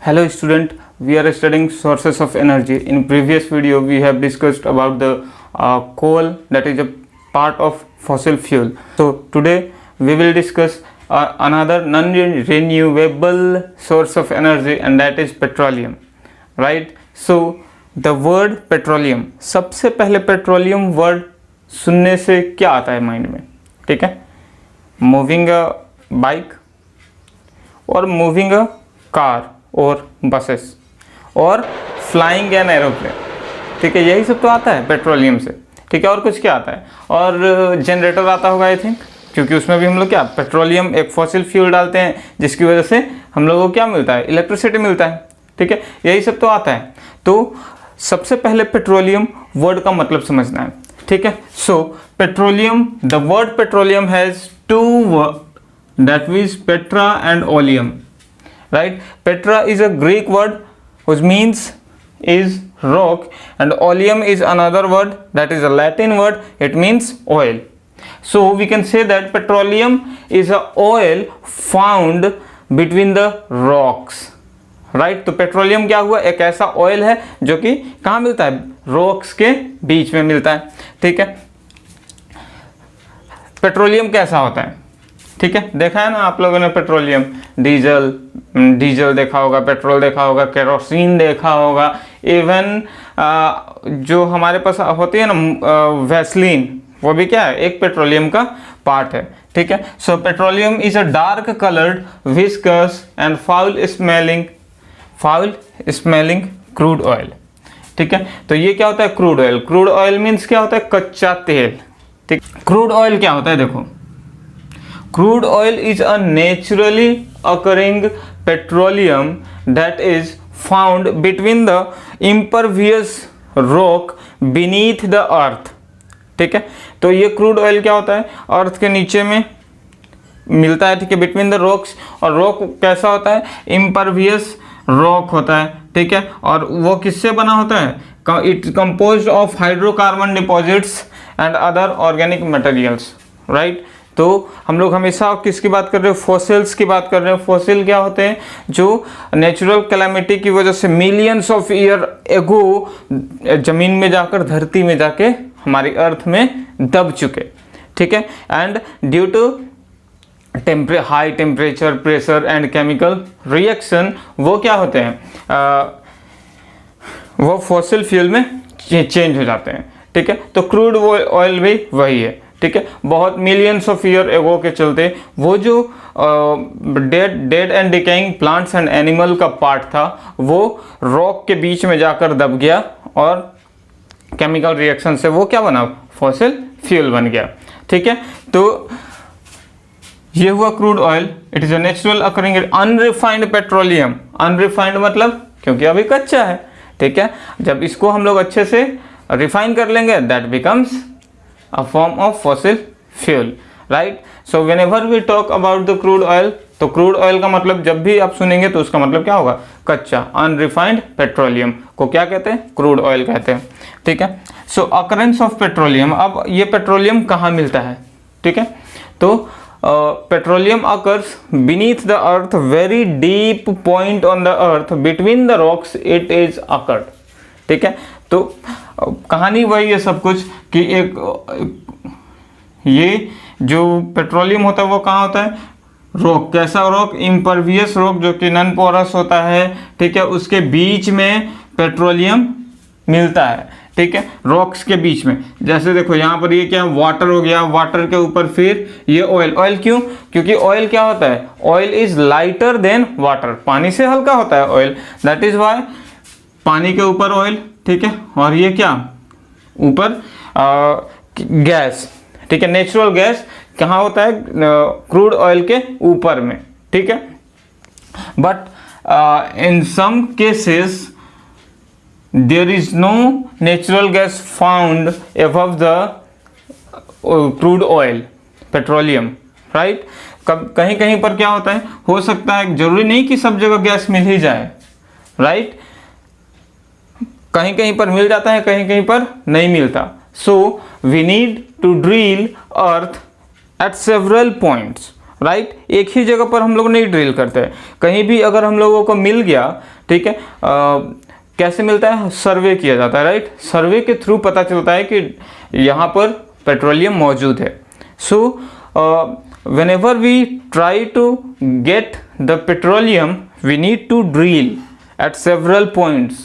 Hello student, we are studying sources of energy. In previous video we have discussed about the coal, that is a part of fossil fuel. So today we will discuss another non-renewable source of energy, and that is petroleum, right? So the word petroleum, सबसे पहले petroleum word सुनने से क्या आता है mind में? ठीक है, मूविंग अ बाइक और मूविंग अ कार और बसेस और फ्लाइंग एन एरोप्लेन. ठीक है, यही सब तो आता है पेट्रोलियम से. ठीक है, और कुछ क्या आता है? और जनरेटर आता होगा आई थिंक, क्योंकि उसमें भी हम लोग क्या पेट्रोलियम एक फॉसिल फ्यूल डालते हैं जिसकी वजह से हम लोगों को क्या मिलता है? इलेक्ट्रिसिटी मिलता है. ठीक है, यही सब तो आता है. तो सबसे पहले पेट्रोलियम वर्ड का मतलब समझना है. ठीक है, so petroleum, the word petroleum has two word, that is petra and oleum, right? Petra is a Greek word which means is rock, and oleum is another word that is a Latin word, it means oil. So we can say that petroleum is a oil found between the rocks, right? तो petroleum क्या हुआ? एक ऐसा oil है जो कि कहाँ मिलता है? रॉक्स के बीच में मिलता है. ठीक है, पेट्रोलियम कैसा होता है? ठीक है, देखा है ना आप लोगों ने पेट्रोलियम, डीजल देखा होगा, पेट्रोल देखा होगा, केरोसिन देखा होगा, इवन जो हमारे पास होती है ना वैसलीन, वो भी क्या है? एक पेट्रोलियम का पार्ट है. ठीक है, so petroleum is a dark coloured viscous and foul smelling crude oil. ठीक है, तो ये क्या होता है? Crude oil. Crude oil means क्या होता है? कच्चा तेल. ठीक, क्रूड ऑयल क्या होता है? देखो, crude oil is a naturally occurring petroleum that is found between the impervious rock beneath the earth. ठीक है, तो ये क्रूड ऑयल क्या होता है? अर्थ के नीचे में मिलता है. ठीक है, बिटवीन द रॉक्स. और रॉक कैसा होता है? इम्परवियस रॉक होता है. ठीक है, और वो किससे बना होता है? It composed of hydrocarbon deposits and other organic materials, right? तो हम लोग हमेशा किसकी बात कर रहे हैं? फॉसिल्स की बात कर रहे हैं. फॉसिल क्या होते हैं? जो नेचुरल कैलामिटी की वजह से मिलियंस ऑफ ईयर एगो जमीन में जाकर, धरती में जाके हमारी अर्थ में दब चुके. ठीक है, and due to high temperature, pressure and chemical reaction वो क्या होते हैं? वो फॉसिल फ्यूल में चेंज हो जाते हैं. ठीक है, तो क्रूड ऑयल भी वही है. ठीक है, बहुत मिलियंस ऑफ ईयर एगो के चलते वो जो dead and decaying plants and animal का पार्ट था वो रॉक के बीच में जाकर दब गया, और केमिकल रिएक्शन से वो क्या बना? फॉसिल फ्यूल बन गया. ठीक है, तो ये हुआ crude oil. It is a natural occurring unrefined petroleum. Unrefined मतलब क्योंकि अभी कच्चा है. ठीक है, जब इसको हम लोग अच्छे से रिफाइन कर लेंगे, that becomes a form of fossil fuel, right? So whenever we talk about the crude oil, तो क्रूड ऑयल का मतलब जब भी आप सुनेंगे तो उसका मतलब क्या होगा? कच्चा. अनरिफाइंड पेट्रोलियम को क्या कहते हैं? क्रूड ऑयल कहते हैं. ठीक है, सो अकरेंस ऑफ पेट्रोलियम. अब ये पेट्रोलियम कहाँ मिलता है? ठीक है, तो petroleum occurs beneath the earth, very deep point on the earth, between the rocks it is occurred. ठीक है, तो कहानी वही है सब कुछ कि एक ये जो पेट्रोलियम होता है वो कहाँ होता है? रॉक. कैसा रॉक? इम्परवियस रॉक, जो कि नॉन पोरस होता है. ठीक है, उसके बीच में पेट्रोलियम मिलता है. ठीक है, रॉक्स के बीच में. जैसे देखो यहाँ पर ये क्या वाटर हो गया, वाटर के ऊपर फिर ये ऑयल. ऑयल क्यों? क्योंकि ऑयल क्या होता है? Oil is lighter than water. पानी से हल्का होता है ऑयल, दैट इज वाई पानी के ऊपर ऑयल. ठीक है, और ये क्या ऊपर गैस. ठीक है, नेचुरल गैस कहाँ होता है? क्रूड ऑयल के ऊपर में. ठीक है, but in some cases there is no natural gas found above the crude oil petroleum, right? कहीं कहीं पर क्या होता है? हो सकता है, जरूरी नहीं कि सब जगह गैस मिल ही जाए, राइट? कहीं कहीं पर मिल जाता है, कहीं कहीं पर नहीं मिलता. So we need to drill earth at several points. Right, एक ही जगह पर हम लोग नहीं ड्रिल करते हैं, कहीं भी अगर हम लोगों को मिल गया, ठीक है, कैसे मिलता है, सर्वे किया जाता है, राइट, सर्वे के थ्रू पता चलता है कि यहाँ पर पेट्रोलियम मौजूद है। सो whenever we try to get the petroleum, we need to drill at several points,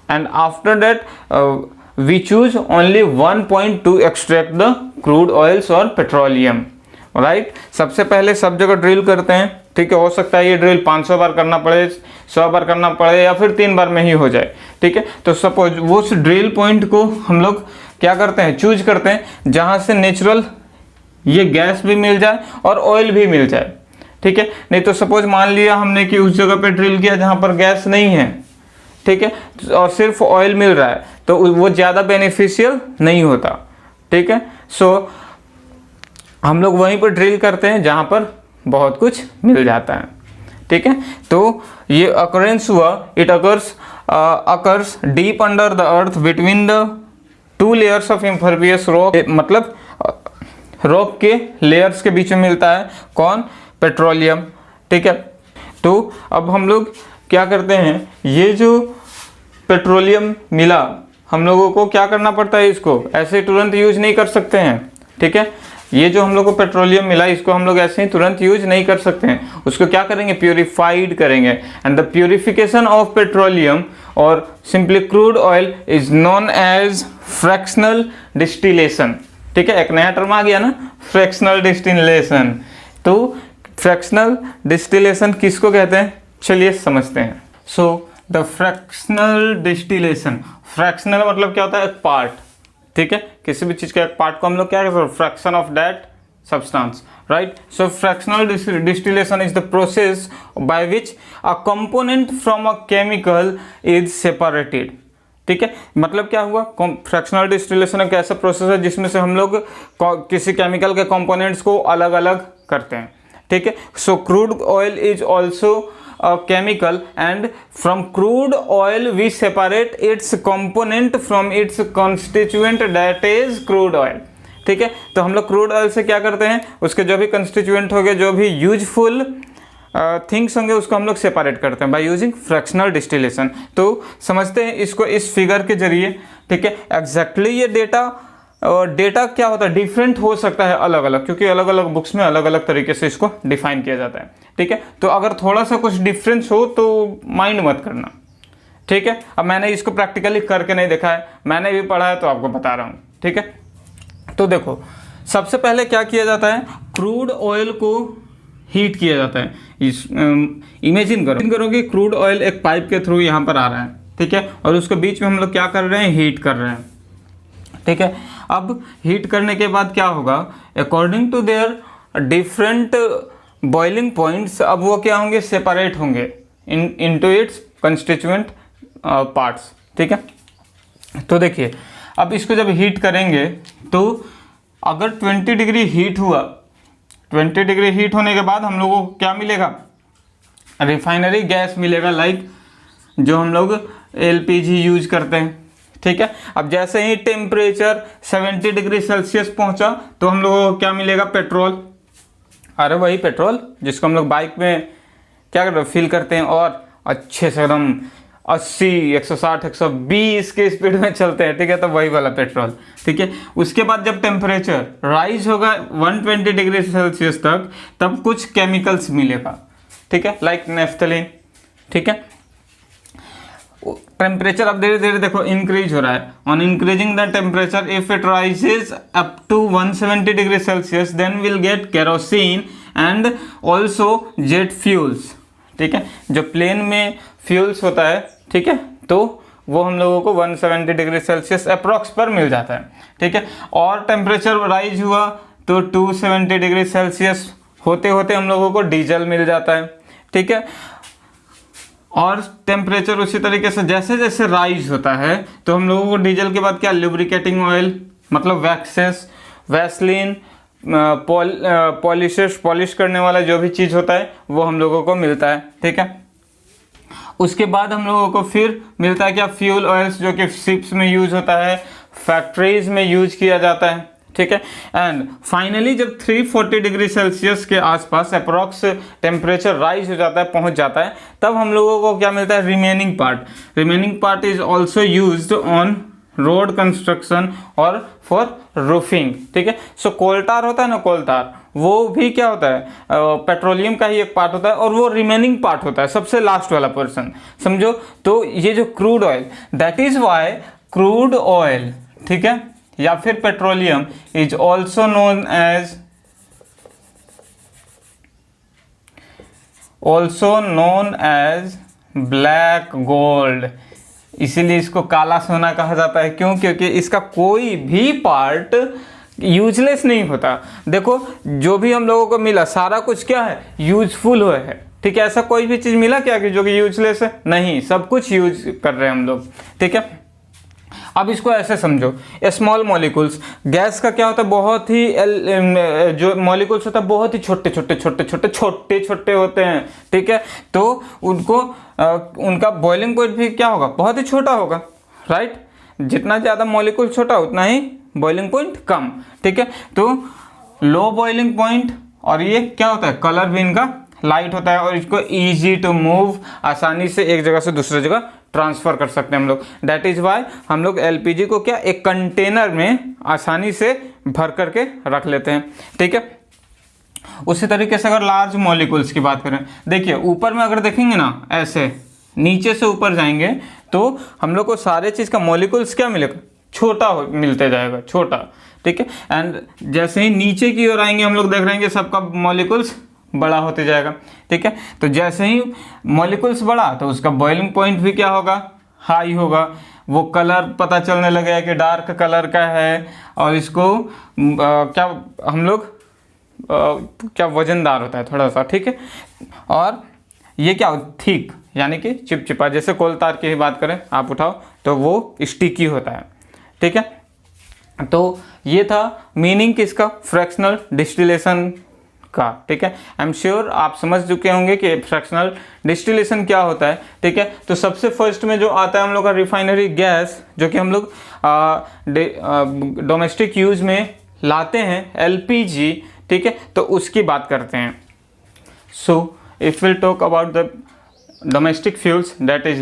and after that we choose only one point to extract the crude oils or petroleum, right। सबसे पहले सब जगह drill करते हैं, ठीक है, हो सकता है ये ड्रिल 500 बार करना पड़े, 100 बार करना पड़े, या फिर 3 बार में ही हो जाए, ठीक है। तो सपोज वो उस ड्रिल पॉइंट को हम लोग क्या करते हैं, चूज करते हैं जहाँ से नेचुरल ये गैस भी मिल जाए और ऑयल भी मिल जाए, ठीक है। नहीं तो सपोज मान लिया हमने कि उस जगह पे ड्रिल किया जहाँ पर गैस नहीं है, ठीक है, और सिर्फ ऑयल मिल रहा है, तो वो ज़्यादा बेनिफिशियल नहीं होता, ठीक है। सो हम लोग वहीं पर ड्रिल करते हैं जहाँ पर बहुत कुछ मिल जाता है, ठीक है। तो ये अकरेंस हुआ, it occurs deep under the earth between the 2 layers of impervious rock, मतलब रॉक के लेयर्स के बीच में मिलता है कौन, पेट्रोलियम, ठीक है। तो अब हम लोग क्या करते हैं, ये जो पेट्रोलियम मिला हम लोगों को क्या करना पड़ता है, इसको ऐसे तुरंत यूज नहीं कर सकते हैं, ठीक है। ये जो हम लोग को पेट्रोलियम मिला इसको हम लोग ऐसे ही तुरंत यूज नहीं कर सकते हैं, उसको क्या करेंगे, प्योरीफाइड करेंगे। And the purification of petroleum और simply crude oil is known as fractional distillation, ठीक है। एक नया टर्म आ गया ना, फ्रैक्शनल डिस्टिलेशन। तो फ्रैक्शनल डिस्टिलेशन किसको कहते हैं, चलिए समझते हैं। So the fractional distillation, fractional मतलब क्या होता है, एक पार्ट, ठीक है, किसी भी चीज का एक पार्ट को हम लोग क्या कहते हैं, fraction of that substance, right. So fractional distillation is the process by which a component from a chemical is separated, ठीक है। मतलब क्या हुआ, फ्रैक्शनल डिस्टिलेशन एक ऐसा प्रोसेस है जिसमें से हम लोग किसी केमिकल के कंपोनेंट्स को अलग अलग करते हैं, ठीक है। So crude oil is also a chemical, and from crude oil we separate its component from its constituent, that is crude oil, ठीक है। तो हम लोग क्रूड ऑयल से क्या करते हैं, उसके जो भी कंस्टिट्यूएंट हो गए, जो भी यूजफुल थिंग्स होंगे, उसको हम लोग सेपरेट करते हैं बाय यूजिंग फ्रैक्शनल डिस्टिलेशन। तो समझते हैं इसको इस फिगर के जरिए, ठीक है। एग्जैक्टली ये डेटा क्या होता है, डिफरेंट हो सकता है अलग अलग, क्योंकि अलग अलग बुक्स में अलग अलग तरीके से इसको डिफाइन किया जाता है, ठीक है। तो अगर थोड़ा सा कुछ डिफरेंस हो तो माइंड मत करना, ठीक है। अब मैंने इसको प्रैक्टिकली करके नहीं देखा है, मैंने भी पढ़ा है तो आपको बता रहा हूँ, ठीक है। तो देखो सबसे पहले क्या किया जाता है, क्रूड ऑयल को हीट किया जाता है। इमेजिन करो कि क्रूड ऑयल एक पाइप के थ्रू यहाँ पर आ रहा है, ठीक है, और उसके बीच में हम लोग क्या कर रहे हैं, हीट कर रहे हैं, ठीक है। अब हीट करने के बाद क्या होगा, according to their different boiling points, अब वो क्या होंगे, सेपरेट होंगे इनटू इट्स कंस्टिट्यूएंट पार्ट्स, ठीक है। तो देखिए अब इसको जब हीट करेंगे तो अगर 20 डिग्री हीट हुआ, 20 डिग्री हीट होने के बाद हम लोगों को क्या मिलेगा, रिफाइनरी गैस मिलेगा, लाइक जो हम लोग LPG यूज करते हैं, ठीक है। अब जैसे ही टेम्परेचर 70 डिग्री सेल्सियस पहुंचा तो हम लोगों को क्या मिलेगा, पेट्रोल, अरे वही पेट्रोल जिसको हम लोग बाइक में क्या करते हैं, फिल करते हैं और अच्छे से एकदम 80, 160, 120 के स्पीड में चलते हैं, ठीक है। तो वही वाला पेट्रोल, ठीक है। उसके बाद जब टेम्परेचर राइज होगा 120 डिग्री सेल्सियस तक, तब कुछ केमिकल्स मिलेगा, ठीक है, लाइक नेफ्थलीन, ठीक है। टेम्परेचर अब धीरे धीरे देखो इंक्रीज हो रहा है, on increasing the temperature if it rises up to 170 degree Celsius then will get kerosene and also jet fuels, ठीक है। जो प्लेन में फ्यूल्स होता है, ठीक है, तो वो हम लोगों को 170 डिग्री सेल्सियस अप्रॉक्स पर मिल जाता है, ठीक है। और टेम्परेचर राइज हुआ तो 270 डिग्री सेल्सियस होते होते हम लोगों को डीजल मिल जाता है, ठीक है। और टेम्परेचर उसी तरीके से जैसे जैसे राइज होता है तो हम लोगों को डीजल के बाद क्या, लुब्रिकेटिंग ऑयल मतलब वैक्सेस, वैसलीन, पॉलिश करने वाला जो भी चीज़ होता है वो हम लोगों को मिलता है, ठीक है। उसके बाद हम लोगों को फिर मिलता है क्या, फ्यूल ऑयल्स, जो कि शिप्स में यूज होता है, फैक्ट्रीज में यूज किया जाता है, ठीक है। एंड फाइनली जब 340 डिग्री सेल्सियस के आसपास अप्रॉक्स टेम्परेचर राइज हो जाता है, पहुंच जाता है, तब हम लोगों को क्या मिलता है, remaining part. Remaining part is also used on road construction और फॉर रूफिंग, ठीक है। सो कोल टार होता है ना, कोल टार, वो भी क्या होता है, पेट्रोलियम का ही एक पार्ट होता है, और वो रिमेनिंग पार्ट होता है, सबसे लास्ट वाला पर्सन, समझो। तो ये जो crude oil, that is why crude oil, ठीक है, या फिर petroleum is also known as black gold. इसीलिए इसको काला सोना कहा जाता है। क्यों? क्योंकि इसका कोई भी पार्ट यूजलेस नहीं होता। देखो जो भी हम लोगों को मिला सारा कुछ क्या है, यूजफुल है, ठीक है। ऐसा कोई भी चीज मिला क्या कि जो कि यूजलेस है? नहीं, सब कुछ यूज कर रहे हैं हम लोग, ठीक है। अब इसको ऐसे समझो, स्मॉल मॉलिक्यूल्स, गैस का क्या होता है, बहुत ही जो मॉलिक्यूल्स होता है बहुत ही छोटे छोटे होते हैं, ठीक है। तो उनको उनका बॉइलिंग पॉइंट भी क्या होगा, बहुत ही छोटा होगा, राइट। जितना ज़्यादा मॉलिक्यूल छोटा उतना ही बॉइलिंग पॉइंट कम, ठीक है। तो लो बॉइलिंग पॉइंट, और ये क्या होता है, कलर भी इनका लाइट होता है, और इसको ईजी टू मूव, आसानी से एक जगह से दूसरी जगह ट्रांसफर कर सकते हैं हम लोग। दैट इज वाई हम लोग एलपीजी को क्या, एक कंटेनर में आसानी से भर करके रख लेते हैं, ठीक है। उसी तरीके से अगर लार्ज मॉलिक्यूल्स की बात करें, देखिए ऊपर में अगर देखेंगे ना, ऐसे नीचे से ऊपर जाएंगे तो हम लोग को सारे चीज़ का मॉलिक्यूल्स क्या मिलेगा, छोटा मिलते जाएगा, छोटा, ठीक है। एंड जैसे ही नीचे की ओर आएंगे हम लोग देख रहे हैं कि सबका मॉलिक्यूल्स बड़ा होते जाएगा, ठीक है। तो जैसे ही मॉलिक्यूल्स बड़ा तो उसका बॉइलिंग पॉइंट भी क्या होगा, हाई होगा। वो कलर पता चलने लगेगा कि डार्क कलर का है, और इसको क्या हम लोग क्या वजनदार होता है थोड़ा सा, ठीक है। और ये क्या, थिक यानी कि चिपचिपा, जैसे कोल तार की ही बात करें आप उठाओ तो वो स्टिकी होता है, ठीक है। तो ये था मीनिंग किसका, फ्रैक्शनल डिस्टिलेशन का, ठीक है। आई एम श्योर आप समझ चुके होंगे कि फ्रैक्शनल डिस्टिलेशन क्या होता है, ठीक है। तो सबसे फर्स्ट में जो आता है हम लोग का रिफाइनरी गैस, जो कि हम लोग डोमेस्टिक यूज में लाते हैं, एलपीजी, ठीक है। तो उसकी बात करते हैं। So if will talk about the domestic fuels, that is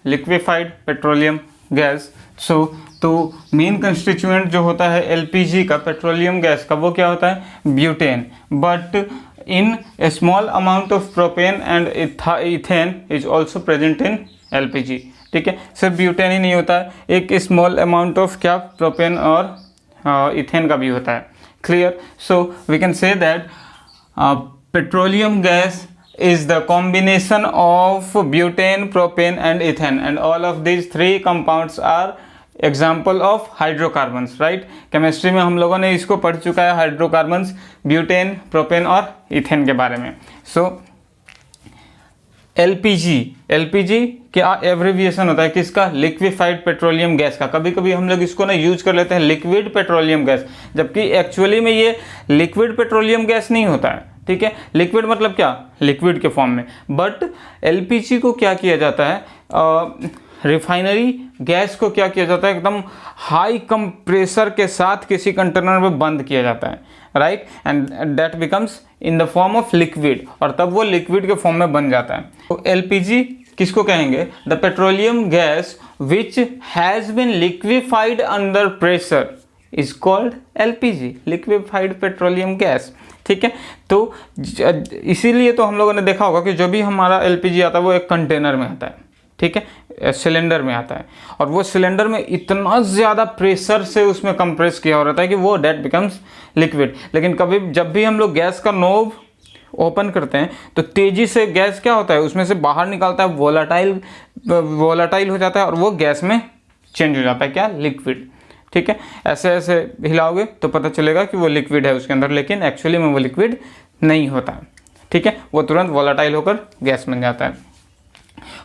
liquefied petroleum gas. So तो मेन कंस्टिट्यूएंट जो होता है एलपीजी का, पेट्रोलियम गैस का, वो क्या होता है, butane. But in a small amount of propane and ethane is also present in LPG, ठीक है। सिर्फ ब्यूटेन ही नहीं होता है, एक स्मॉल अमाउंट ऑफ क्या, प्रोपेन और इथेन का भी होता है, clear. So we can say that petroleum gas is the combination of butane, propane and ethane, and all of these three compounds are example of hydrocarbons, right। Chemistry में हम लोगों ने इसको पढ़ चुका है, हाइड्रोकार्बन्स, ब्यूटेन, प्रोपेन और ethane के बारे में। सो एलपीजी क्या एब्रिविएशन होता है किसका, लिक्विफाइड पेट्रोलियम गैस का। कभी कभी हम लोग इसको ना यूज कर लेते हैं लिक्विड पेट्रोलियम गैस, जबकि एक्चुअली में ये लिक्विड पेट्रोलियम गैस नहीं होता है, ठीक है। लिक्विड मतलब क्या, लिक्विड के फॉर्म में। बट एलपीजी को क्या किया जाता है, रिफाइनरी गैस को क्या किया जाता है, एकदम हाई कंप्रेसर के साथ किसी कंटेनर में बंद किया जाता है, right. And that becomes in the form of liquid, और तब वो लिक्विड के फॉर्म में बन जाता है। तो एलपीजी किसको कहेंगे, the petroleum gas which has been liquefied under pressure is called LPG, liquefied petroleum gas, ठीक है। तो इसीलिए तो हम लोगों ने देखा होगा कि जो भी हमारा एलपीजी आता है वो एक कंटेनर में आता है, ठीक है, सिलेंडर में आता है, और वो सिलेंडर में इतना ज़्यादा प्रेशर से उसमें कंप्रेस किया हो रहता है कि वो डेट बिकम्स लिक्विड। लेकिन कभी जब भी हम लोग गैस का नोब ओपन करते हैं तो तेज़ी से गैस क्या होता है, उसमें से बाहर निकालता है, वोलाटाइल हो जाता है, और वो गैस में चेंज हो जाता है क्या, लिक्विड, ठीक है। ऐसे ऐसे हिलाओगे तो पता चलेगा कि वो लिक्विड है उसके अंदर, लेकिन एक्चुअली में वो लिक्विड नहीं होता है, ठीक है। वो तुरंत वोलाटाइल होकर गैस बन जाता है।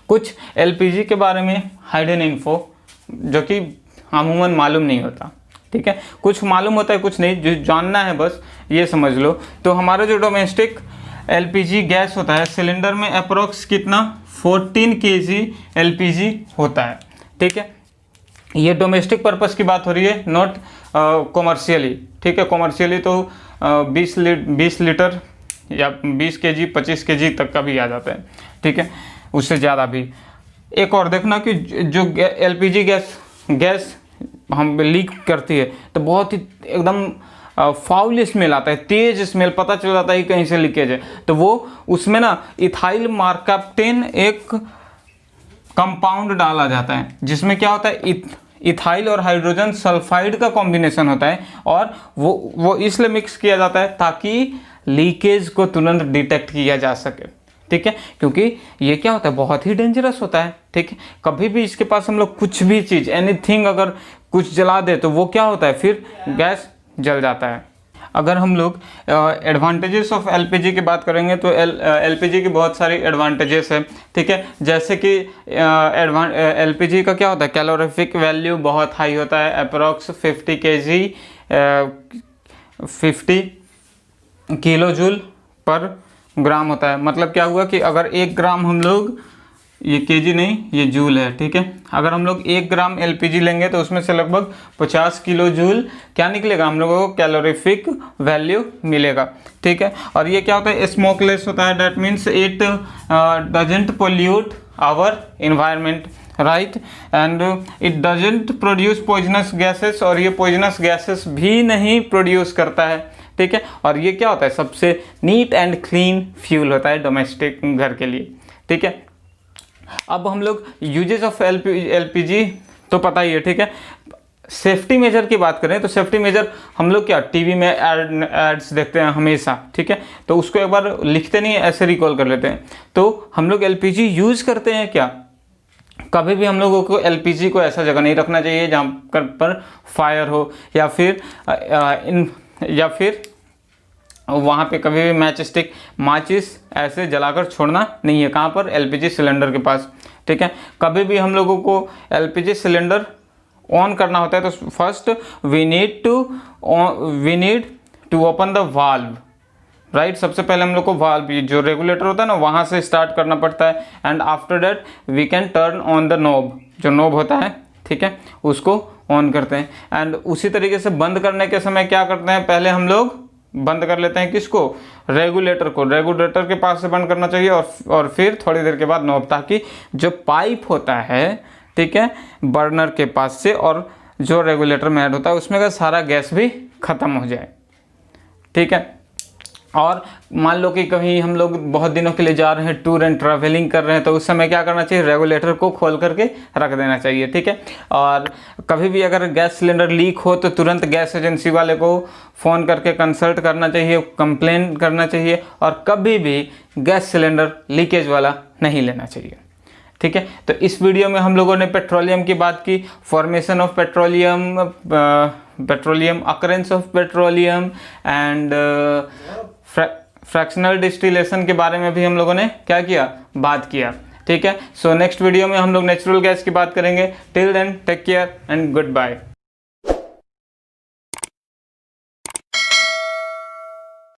कुछ एलपीजी के बारे में हाइडन इन्फो जो कि अमूमन मालूम नहीं होता, ठीक है। कुछ मालूम होता है, कुछ नहीं, जो जानना है बस ये समझ लो। तो हमारा जो डोमेस्टिक एलपीजी गैस होता है, सिलेंडर में अप्रोक्स कितना 14 kg एलपीजी होता है, ठीक है। ये डोमेस्टिक पर्पस की बात हो रही है, नॉट कॉमर्शियली, ठीक है। कॉमर्शियली तो 20 लीटर या 20 केजी 25 केजी तक का भी आ जाता है, ठीक है, उससे ज़्यादा भी। एक और देखना कि जो एलपीजी गैस हम लीक करती है तो बहुत ही एकदम फाउल स्मेल आता है, तेज स्मेल, पता चल जाता है कि कहीं से लीकेज है। तो वो उसमें ना इथाइल मार्काप्टेन एक कंपाउंड डाला जाता है, जिसमें क्या होता है इथाइल और हाइड्रोजन सल्फाइड का कॉम्बिनेशन होता है, और वो इसलिए मिक्स किया जाता है ताकि लीकेज को तुरंत डिटेक्ट किया जा सके, ठीक है, क्योंकि ये क्या होता है, बहुत ही डेंजरस होता है, ठीक है। कभी भी इसके पास हम लोग कुछ भी चीज़ एनीथिंग अगर कुछ जला दे तो वो क्या होता है, फिर गैस जल जाता है। अगर हम लोग एडवांटेजेस ऑफ एलपीजी की बात करेंगे तो एलपीजी की बहुत सारी एडवांटेजेस है, ठीक है। जैसे कि एलपीजी का क्या होता है, कैलोरीफिक वैल्यू बहुत हाई होता है, अप्रॉक्स 50 किलो जूल पर ग्राम होता है। मतलब क्या हुआ कि अगर 1 ग्राम हम लोग, ये केजी नहीं ये जूल है, ठीक है, अगर हम लोग 1 ग्राम एलपीजी लेंगे तो उसमें से लगभग 50 किलो जूल क्या निकलेगा, हम लोगों को कैलोरीफिक वैल्यू मिलेगा, ठीक है। और ये क्या होता है, स्मोकलेस होता है, that means it doesn't pollute our environment, right, and it doesn't produce poisonous gases, और ये पॉइजनस गैसेस भी नहीं प्रोड्यूस करता है, ठीक है। और ये क्या होता है, सबसे नीट एंड क्लीन फ्यूल होता है डोमेस्टिक घर के लिए, ठीक है। अब हम लोग यूजेस ऑफ एलपीजी तो पता ही है, ठीक है। सेफ्टी मेजर की बात करें तो सेफ्टी मेजर हम लोग क्या टीवी में एड्स देखते हैं हमेशा, ठीक है, तो उसको एक बार लिखते नहीं है, ऐसे रिकॉल कर लेते हैं। तो हम लोग एलपीजी यूज करते हैं क्या, कभी भी हम लोगों को एलपीजी को ऐसा जगह नहीं रखना चाहिए जहाँ पर फायर हो, या फिर वहाँ पे कभी भी मैच स्टिक माचिस ऐसे जलाकर छोड़ना नहीं है, कहाँ पर, एलपीजी सिलेंडर के पास, ठीक है। कभी भी हम लोगों को एलपीजी सिलेंडर ऑन करना होता है तो first we need to open the valve, right. सबसे पहले हम लोग को वाल्व, जो रेगुलेटर होता है ना, वहाँ से स्टार्ट करना पड़ता है, and after that we can turn on the knob, जो नॉब होता है, ठीक है, उसको ऑन करते हैं। एंड उसी तरीके से बंद करने के समय क्या करते हैं, पहले हम लोग बंद कर लेते हैं किसको, रेगुलेटर को, रेगुलेटर के पास से बंद करना चाहिए, और फिर थोड़ी देर के बाद नॉब, ताकि जो पाइप होता है, ठीक है, बर्नर के पास से और जो रेगुलेटर में ऐड होता है उसमें का सारा गैस भी खत्म हो जाए, ठीक है। और मान लो कि कहीं हम लोग बहुत दिनों के लिए जा रहे हैं, टूर एंड ट्रैवलिंग कर रहे हैं, तो उस समय क्या करना चाहिए, रेगुलेटर को खोल करके रख देना चाहिए, ठीक है। और कभी भी अगर गैस सिलेंडर लीक हो तो तुरंत गैस एजेंसी वाले को फ़ोन करके कंसल्ट करना चाहिए, कंप्लेन करना चाहिए, और कभी भी गैस सिलेंडर लीकेज वाला नहीं लेना चाहिए, ठीक है। तो इस वीडियो में हम लोगों ने पेट्रोलियम की बात की, formation of petroleum, occurrence of petroleum, and fractional distillation के बारे में भी हम लोगों ने क्या किया, बात किया, ठीक है। सो नेक्स्ट वीडियो में हम लोग नेचुरल गैस की बात करेंगे। Till then take care and good bye.